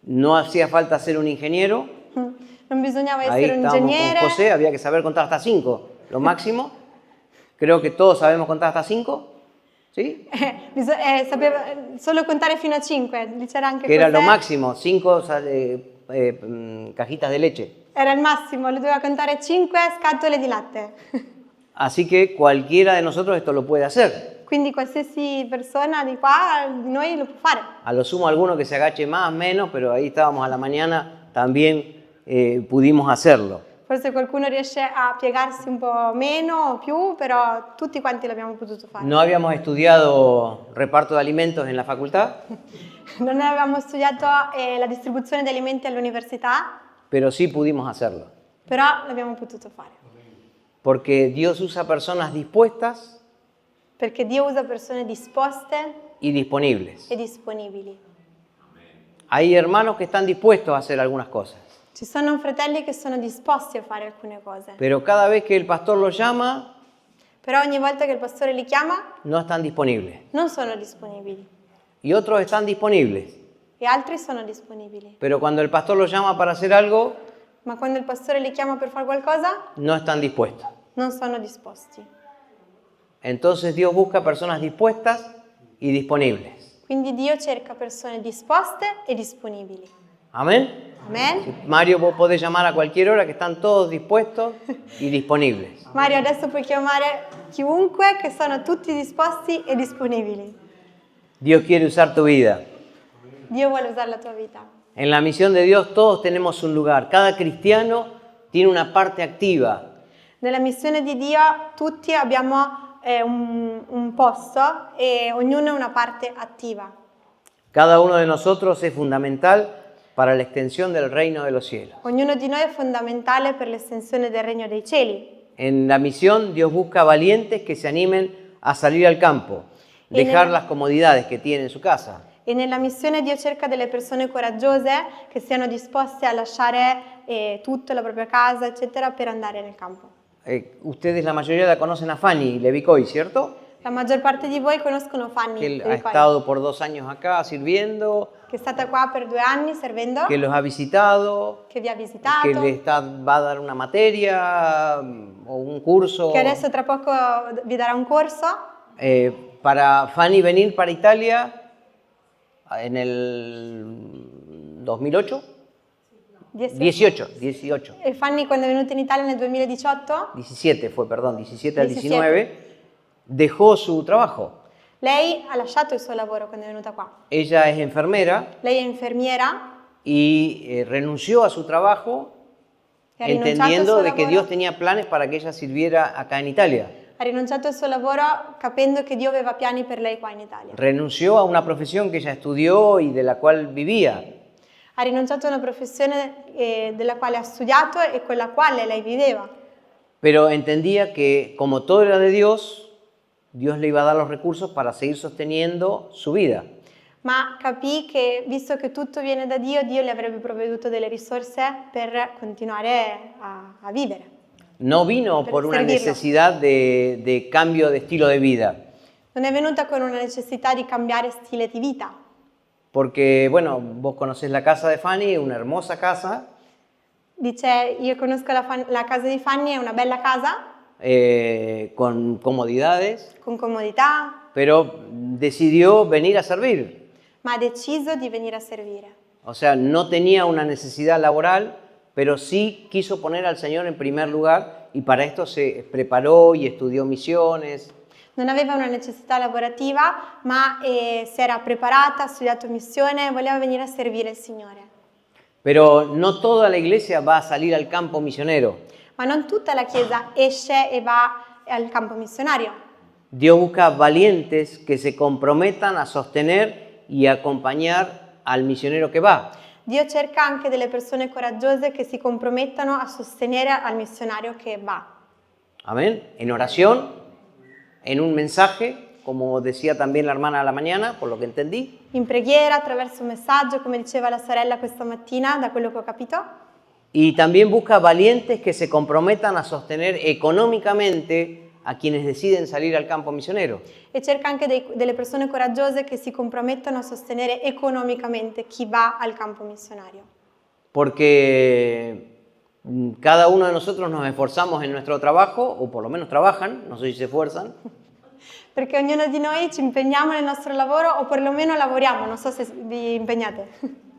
S1: no hacía falta ser un ingeniero.
S2: non bisognava
S1: Ahí
S2: essere un
S1: estábamos
S2: ingegnere,
S1: con José, había que saber contar hasta 5, lo máximo. Creo que todos sabemos contar hasta 5, ¿sí?
S2: sapeva solo contare fino a 5, c'era anche
S1: Que era lo
S2: José.
S1: máximo, 5 cajitas de leche.
S2: Era il massimo, lo doveva contare 5 scatole di latte.
S1: Así que cualquiera de nosotros esto lo puede hacer.
S2: Quindi qualsiasi persona di qua, di noi lo può fare.
S1: A lo sumo alguno que se agache más, menos, pero ahí estábamos a la mañana, también pudimos hacerlo.
S2: Forse qualcuno riesce a piegarsi un po' meno o più, però tutti quanti l'abbiamo potuto fare.
S1: No habíamos estudiado reparto de alimentos en la facultad,
S2: Non avevamo studiato la distribuzione di alimenti all'università,
S1: pero sí pudimos hacerlo.
S2: però l'abbiamo potuto fare.
S1: Porque Dios usa personas dispuestas
S2: Perché Dio usa persone disposte
S1: y disponibles.
S2: e disponibili.
S1: Hay hermanos que están dispuestos a hacer algunas cosas,
S2: Ci sono fratelli che sono disposti a fare alcune cose,
S1: pero cada vez que el pastor los llama,
S2: però ogni volta che il pastore li chiama
S1: no están disponibles.
S2: non sono disponibili
S1: Y otros están disponibles,
S2: e altri sono disponibili.
S1: pero cuando el pastor los llama para hacer algo,
S2: Ma quando il pastore li chiama per fare qualcosa,
S1: no están dispuestos.
S2: non sono disposti.
S1: Entonces Dios busca personas dispuestas y disponibles.
S2: Quindi Dio cerca persone disposte e disponibili.
S1: Amén.
S2: Amen?
S1: Mario, vos podés llamar a cualquier hora que están todos dispuestos y disponibles.
S2: Mario, adesso puoi chiamare chiunque che sono tutti disposti e disponibili.
S1: Dios quiere usar tu vida.
S2: Dio vuole usare la tua vita.
S1: En la misión de Dios todos tenemos un lugar. Cada cristiano tiene una parte activa.
S2: Nella missione di Dio tutti abbiamo un posto e ognuno ha una parte attiva.
S1: Cada uno de nosotros es fundamental para la extensión del reino de los cielos.
S2: Ognuno di noi è fondamentale per l'estensione del regno dei cieli.
S1: En la misión Dios busca valientes que se animen a salir al campo, dejar las comodidades que tienen en su casa.
S2: E nella missione Dio cerca delle persone coraggiose che siano disposte a lasciare tutto, la propria casa, eccetera, per andare nel campo.
S1: Ustedes la mayoría la conocen a Fanny Levicoy, ¿cierto?
S2: La maggior parte di voi conoscono Fanny,
S1: Que él ha
S2: Levicoy,
S1: estado por 2 años acá sirviendo,
S2: che è stata qua per 2 anni servendo,
S1: que los ha visitado,
S2: che vi ha
S1: que
S2: visitato,
S1: va a dar una materia o un curso.
S2: che adesso tra poco vi darà un corso.
S1: Para Fanny venir para Italia en el 2008, 18.
S2: E Fanny quando è venuta in Italia nel 2018,
S1: 17 fue, perdón, 17 al
S2: 17.
S1: 19, dejó su trabajo.
S2: lei ha lasciato il suo lavoro quando è venuta qua.
S1: Ella es enfermera
S2: Lei è infermiera,
S1: y renunció a su trabajo
S2: e ha rinunciato al
S1: entendiendo
S2: suo
S1: de que
S2: lavoro
S1: Dios tenía planes para que ella sirviera acá en Italia.
S2: Ha rinunciato al suo lavoro capendo che Dio aveva piani per lei qua in Italia.
S1: Renunció a una profesión que ella estudió y de la cual vivía.
S2: Ha rinunciato a una professione della quale ha studiato e con la quale lei viveva.
S1: Pero entendía que como todo era de Dios, Dios le iba a dar los recursos para seguir sosteniendo su vida.
S2: Ma capì che, visto che tutto viene da Dio, Dio le avrebbe provveduto delle risorse per continuare a vivere.
S1: No vino
S2: Per
S1: por una
S2: servirlo.
S1: necesidad de cambio de estilo de vida,
S2: Non è venuta con una necessità di cambiare stile di vita,
S1: porque, bueno, vos conocés la casa de Fanny, una hermosa casa,
S2: dice io conosco la casa di Fanny, è una bella casa,
S1: con comodidades,
S2: con comodità,
S1: pero decidió venir a servir.
S2: ma ha deciso di venire a servire.
S1: O sea, no tenía una necesidad laboral, pero sí quiso poner al Señor en primer lugar y para esto se preparó y estudió misiones.
S2: Non aveva una necessità lavorativa, ma si era preparata, ha studiato missione e voleva venire a servire il Signore.
S1: Pero no toda la iglesia va a salir al campo misionero.
S2: Ma non tutta la Chiesa esce e va al campo missionario.
S1: Dios busca valientes que se comprometan a sostener y acompañar al misionero que va.
S2: Dio cerca anche delle persone coraggiose che si compromettano a sostenere al missionario che va.
S1: Amén. En oración, en un mensaje, como decía también la hermana a la mañana, por lo que entendí.
S2: In preghiera, attraverso un messaggio, come diceva la sorella questa mattina, da quello che ho capito.
S1: Y también busca valientes que se comprometan a sostener económicamente a quienes deciden salir al campo misionero.
S2: E cerca anche delle persone coraggiose che si compromettono a sostenere economicamente chi va al campo missionario.
S1: Porque cada uno de nosotros nos esforzamos en nuestro trabajo, o por lo menos trabajan, no sé si se esfuerzan,
S2: Perché ognuno di noi ci impegniamo nel nostro lavoro o perlomeno lavoriamo, non so se vi impegnate,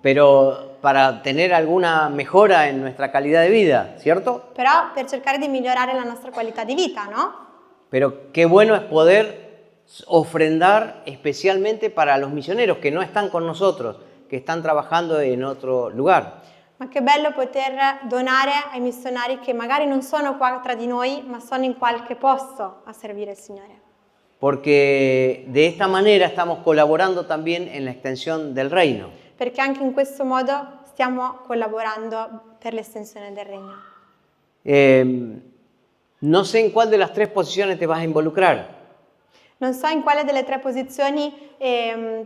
S1: pero para tener alguna mejora en nuestra calidad de vida, ¿cierto?
S2: però per cercare di migliorare la nostra qualità di vita, no?
S1: Pero qué bueno es poder ofrendar especialmente para los misioneros que no están con nosotros, que están trabajando en otro lugar.
S2: Ma che bello poter donare ai missionari che magari non sono qua tra di noi, ma sono in qualche posto a servire il Signore.
S1: Porque de esta manera estamos colaborando también en la extensión del reino.
S2: Perché anche in questo modo stiamo collaborando per l'estensione del regno.
S1: No sé en cuál de las tres posiciones te vas a involucrar.
S2: Non so in quale delle tre posizioni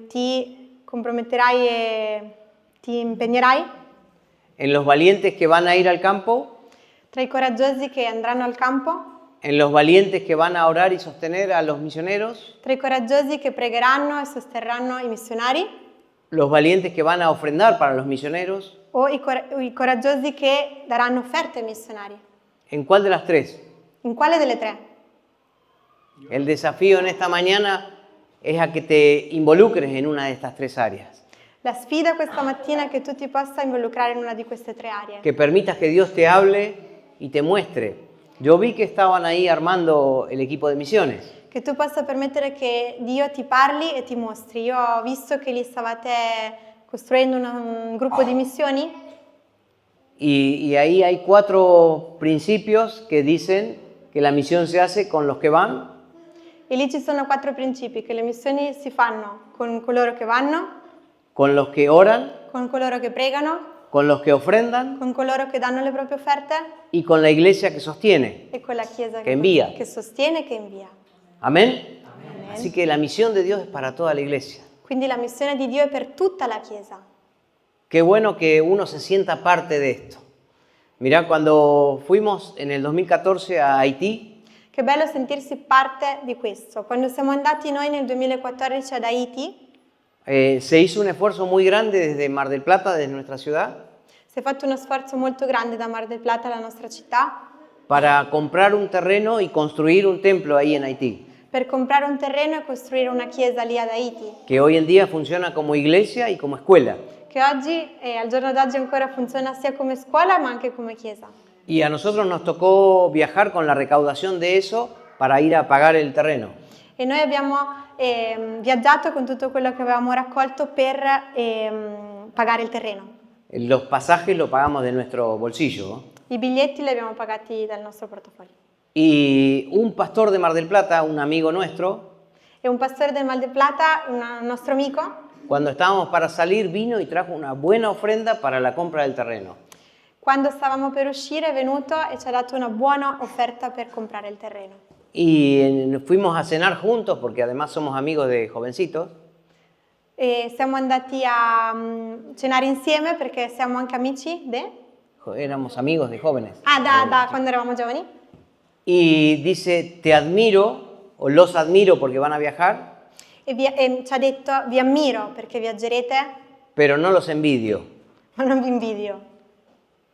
S2: ti comprometterai e ti impegnerai.
S1: En los valientes que van a ir al campo,
S2: Tra i coraggiosi che andranno al campo,
S1: en los valientes que van a orar y sostener a los misioneros,
S2: tra i coraggiosi che pregheranno e sosterranno i missionari,
S1: los valientes que van a ofrendar para los misioneros.
S2: o i coraggiosi che daranno offerte ai missionari.
S1: ¿En cuál de las tres?
S2: In quale delle tre?
S1: El desafío en esta mañana es a que te involucres en una de estas tres áreas.
S2: La sfida questa mattina è che tu ti possa involucrare in una di queste tre aree.
S1: Que permitas que Dios te hable y te muestre. Yo vi que estaban ahí armando el equipo de misiones.
S2: Che tu possa permettere che Dio ti parli e ti mostri. Io ho visto che lì stavate costruendo un gruppo di missioni
S1: Y ahí hay 4 principios que dicen que la misión se hace con los que van,
S2: e lì ci sono 4 principi, che le missioni si fanno con coloro che vanno,
S1: con los que oran,
S2: con coloro che pregano,
S1: con los que ofrendan
S2: con coloro che danno le proprie offerte
S1: y con la iglesia que sostiene.
S2: e con la Chiesa
S1: Che invia.
S2: che sostiene e che invia.
S1: Amén. Así que la misión de Dios es para toda la iglesia.
S2: Quindi la missione di Dio è per tutta la Chiesa.
S1: Qué bueno que uno se sienta parte de esto. Mirá, cuando fuimos en el 2014 a Haití,
S2: Che bello sentirsi parte di questo. Quando siamo andati noi nel 2014 ad Haiti,
S1: se hizo un esfuerzo muy grande desde Mar del Plata, desde nuestra ciudad,
S2: si è fatto uno sforzo molto grande da Mar del Plata, la nostra città,
S1: para comprar un terreno y construir un templo ahí en Haití,
S2: per comprare un terreno e costruire una chiesa lì ad Haiti,
S1: que hoy en día funciona como iglesia y como escuela.
S2: che oggi, al giorno d'oggi ancora funziona sia come scuola ma anche come chiesa.
S1: Y a nosotros nos tocó viajar con la recaudación de eso para ir a pagar el terreno.
S2: E noi abbiamo viaggiato con tutto quello che avevamo raccolto per pagare il terreno.
S1: Los pasajes lo pagamos de nuestro bolsillo, ¿no?
S2: I biglietti li abbiamo pagati dal nostro portafoglio.
S1: Y un pastor de Mar del Plata, un amigo nuestro,
S2: E un pastore del Mal de Plata, un nostro amico,
S1: cuando estábamos para salir, vino y trajo una buena ofrenda para la compra del terreno.
S2: quando stavamo per uscire è venuto e ci ha dato una buona offerta per comprare il terreno.
S1: Y fuimos a cenar juntos, porque además somos amigos de jovencitos.
S2: E siamo andati a cenare insieme perché siamo anche amici
S1: Éramos amigos de jóvenes.
S2: da quando eravamo giovani.
S1: Y dice, te admiro, o los admiro porque van a viajar,
S2: E ci ha detto, vi ammiro perché viaggerete,
S1: pero no los envidio.
S2: ma non vi invidio.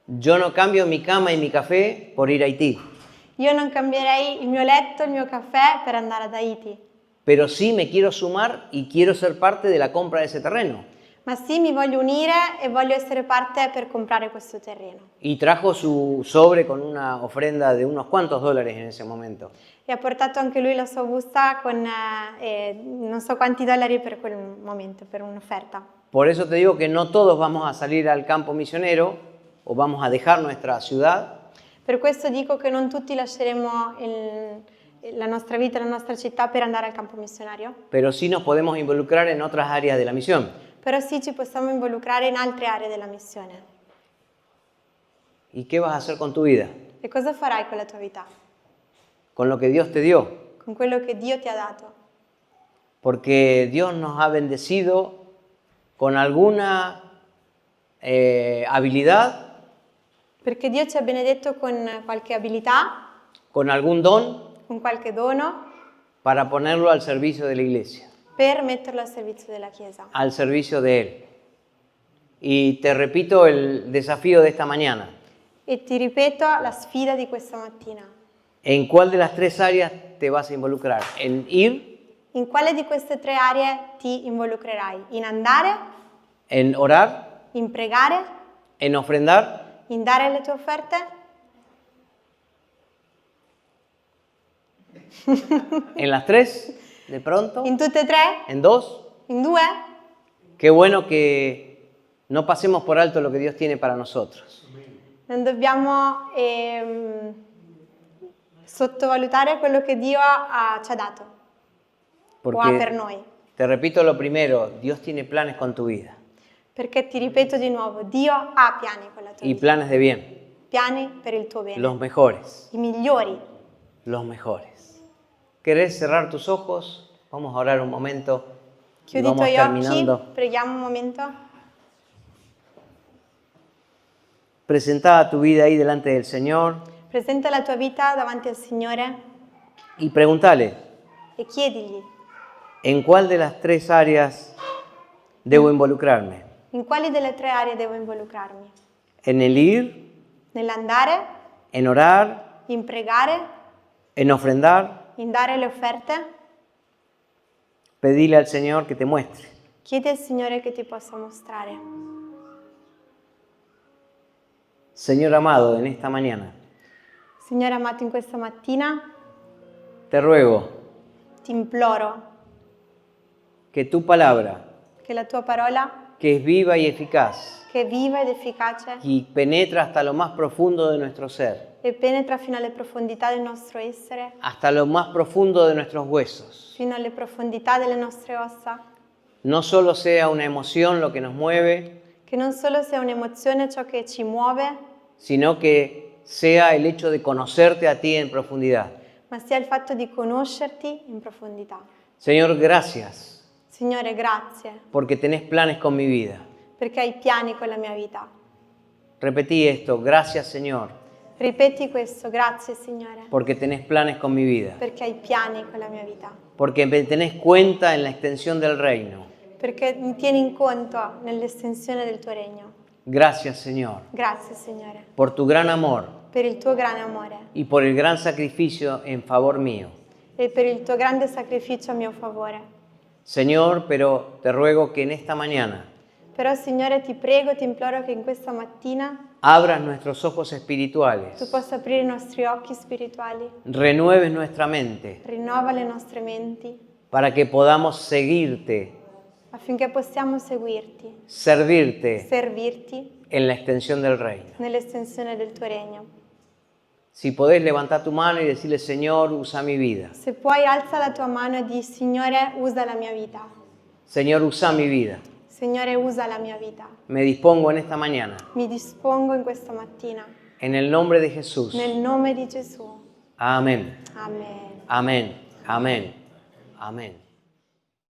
S1: Yo no cambio mi cama y mi café por ir a Haití,
S2: Io non cambierei il mio letto, il mio caffè per andare ad Haiti,
S1: pero sí me quiero sumar y quiero ser parte de la compra de ese terreno.
S2: ma sì, mi voglio unire e voglio essere parte per comprare questo terreno.
S1: Y trajo su sobre con una ofrenda de unos cuantos dólares en ese momento.
S2: E ha portato anche lui la sua busta con non so quanti dollari per quel momento, per un'offerta.
S1: Por eso te digo que no todos vamos a salir al campo misionero o vamos a dejar nuestra ciudad,
S2: Per questo dico che non tutti lasceremo la nostra vita, la nostra città per andare al campo missionario,
S1: pero sí nos podemos involucrar en otras áreas de la misión.
S2: però sì ci possiamo involucrare in altre aree della missione.
S1: ¿Y qué vas a hacer con tu vida?
S2: E cosa farai con la tua vita?
S1: Con lo que Dios te dio.
S2: Con quello che Dio ti ha dato?
S1: Porque Dios nos ha bendecido con alguna habilidad,
S2: Perché Dio ci ha benedetto con qualche abilità,
S1: con algún don,
S2: con qualche dono,
S1: para ponerlo al servicio de la iglesia,
S2: per metterlo al servizio della Chiesa.
S1: al servicio de Él. Y te repito el desafío de esta mañana.
S2: E ti ripeto la sfida di questa mattina.
S1: ¿En cuál de las tres áreas te vas a involucrar? ¿En ir?
S2: In quale di queste tre aree ti involucrerai? In andare,
S1: ¿En orar?
S2: in pregare,
S1: ¿En ofrendar?
S2: in dare le tue offerte?
S1: ¿En las tres? ¿De pronto?
S2: In tutte e tre?
S1: ¿En dos?
S2: In due?
S1: Qué bueno que no pasemos por alto lo que Dios tiene para nosotros.
S2: Non dobbiamo sottovalutare quello che Dio ci ha dato o ha per
S1: Porque,
S2: noi.
S1: te repito lo primero, Dios tiene planes con tu vida
S2: Perché ti ripeto di nuovo, Dio ha piani con la tua
S1: y
S2: vita,
S1: planes de bien,
S2: piani per il tuo bene,
S1: los mejores,
S2: i migliori.
S1: los mejores. ¿Querés cerrar tus ojos? Vamos a orar un momento y
S2: Chiudi i
S1: vamos
S2: tuoi
S1: terminando.
S2: occhi, preghiamo un momento.
S1: Presentá tu vida ahí delante del Señor
S2: Presenta la tua vita davanti al Signore
S1: y pregúntale,
S2: e chiedigli
S1: ¿en cuál de las tres áreas debo involucrarme?
S2: in quali delle tre aree devo involucrarmi.
S1: ¿En el ir?
S2: Nell'andare,
S1: ¿En orar?
S2: in pregare,
S1: ¿En ofrendar?
S2: in dare le offerte?
S1: Pedile al Señor que te muestre.
S2: Chiedi al Signore che ti possa mostrare.
S1: Señor amado, en esta mañana,
S2: Signore amato, in questa mattina
S1: te ruego
S2: ti imploro
S1: que tu palabra,
S2: che la tua parola,
S1: que es viva y eficaz,
S2: che è viva ed efficace
S1: y penetra hasta lo más profundo de nuestro ser,
S2: e penetra fino alle profondità del nostro essere,
S1: hasta lo más profundo de nuestros huesos,
S2: fino alle profondità delle nostre ossa,
S1: no solo sea una emoción lo que nos mueve,
S2: che non solo sia un'emozione ciò che ci muove,
S1: sino que sea el hecho de conocerte a ti en profundidad.
S2: ma sia il fatto di conoscerti in profondità.
S1: Señor, gracias
S2: Signore, grazie,
S1: porque tenés planes con mi vida.
S2: perché hai piani con la mia vita.
S1: Repetí esto, gracias Señor,
S2: Ripeti questo, grazie Signore,
S1: porque tenés planes con mi vida,
S2: perché hai piani con la mia vita,
S1: porque me tenés cuenta en la extensión del reino.
S2: perché mi tieni in conto nell'estensione del tuo regno.
S1: Gracias Señor,
S2: Grazie Signore,
S1: por tu gran amor
S2: per il tuo grande amore
S1: y por el gran sacrificio en favor mío.
S2: e per il tuo grande sacrificio a mio favore.
S1: Señor, pero te ruego que en esta mañana
S2: Però Signore ti prego, ti imploro che in questa mattina
S1: abras nuestros ojos
S2: tu
S1: espirituales,
S2: possa aprire i nostri occhi spirituali,
S1: renueves nuestra mente
S2: rinnova le nostre menti
S1: para que podamos seguirte,
S2: affinché possiamo seguirti,
S1: servirte
S2: servirti
S1: en la extensión del reino.
S2: nell'estensione del tuo regno.
S1: Si podés levantar tu mano y decirle, Señor, usa mi vida.
S2: Se puoi alza la tua mano e di, Signore, usa la mia vita.
S1: Señor, usa mi vida.
S2: Signore, usa la mia vita.
S1: Me dispongo en esta mañana.
S2: Mi dispongo in questa mattina.
S1: En el nombre de Jesús.
S2: Nel nome di Gesù.
S1: Amén.
S2: Amen.
S1: Amén. Amén. Amén.